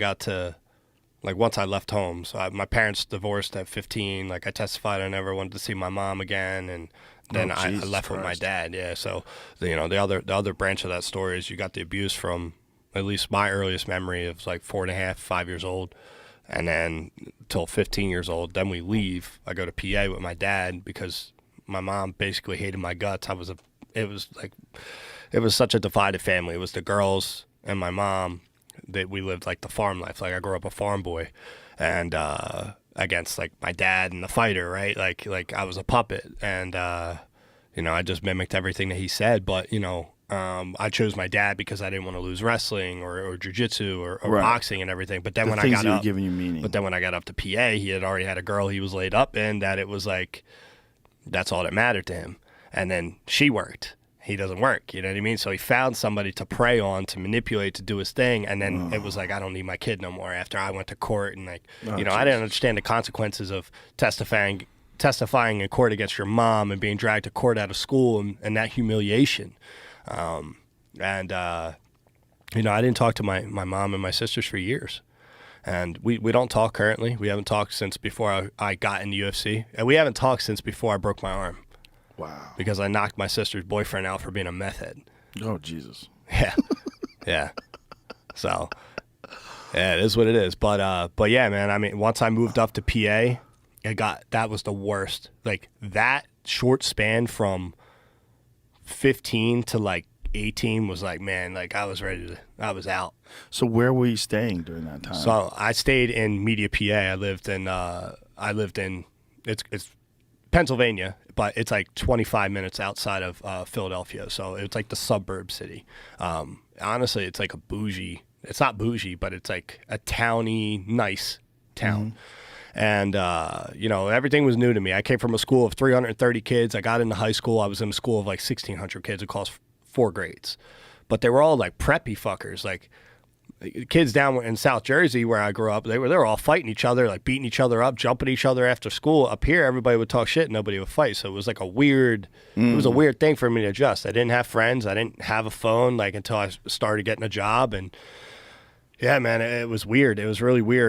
got to, like, once I left home, so my parents divorced at 15. Like, I testified I never wanted to see my mom again, and then I left with my dad. Yeah, so the other branch of that story is you got the abuse from at least my earliest memory of like 4.5, 5 years old, and then till 15 years old. Then we leave. I go to PA with my dad because my mom basically hated my guts. It was such a divided family. It was the girls and my mom that we lived like the farm life. Like I grew up a farm boy, and against like my dad and the fighter, right? Like I was a puppet, and I just mimicked everything that he said. But I chose my dad because I didn't want to lose wrestling or jiu-jitsu or boxing and everything. But then when I got up, giving you meaning. But then when I got up to PA, he had already had a girl he was laid up in that it was like that's all that mattered to him. And then she worked. He doesn't work, you know what I mean? So he found somebody to prey on, to manipulate, to do his thing, and then it was like, I don't need my kid no more after I went to court. And like, I didn't understand the consequences of testifying in court against your mom and being dragged to court out of school and that humiliation. I didn't talk to my mom and my sisters for years. And we don't talk currently. We haven't talked since before I got in the UFC. And we haven't talked since before I broke my arm. Wow. Because I knocked my sister's boyfriend out for being a meth head. Oh, Jesus. Yeah. Yeah. So, yeah, it is what it is. But yeah, man, I mean, once I moved up to PA, that was the worst. Like, that short span from 15 to, like, 18 was like, man, like, I was out. So where were you staying during that time? So I stayed in Media, PA. I lived in, it's Pennsylvania, but it's like 25 minutes outside of Philadelphia. So it's like the suburb city. Honestly, it's like it's not bougie, but it's like a towny, nice town. And, everything was new to me. I came from a school of 330 kids. I got into high school. I was in a school of like 1,600 kids across 4 grades. But they were all like preppy fuckers. Like, kids down in South Jersey where I grew up, they were all fighting each other, like beating each other up, jumping each other after school. Up here, everybody would talk shit, nobody would fight. So it was like it was a weird thing for me to adjust. I didn't have friends. I didn't have a phone like until I started getting a job. And yeah, man, it was weird. It was really weird.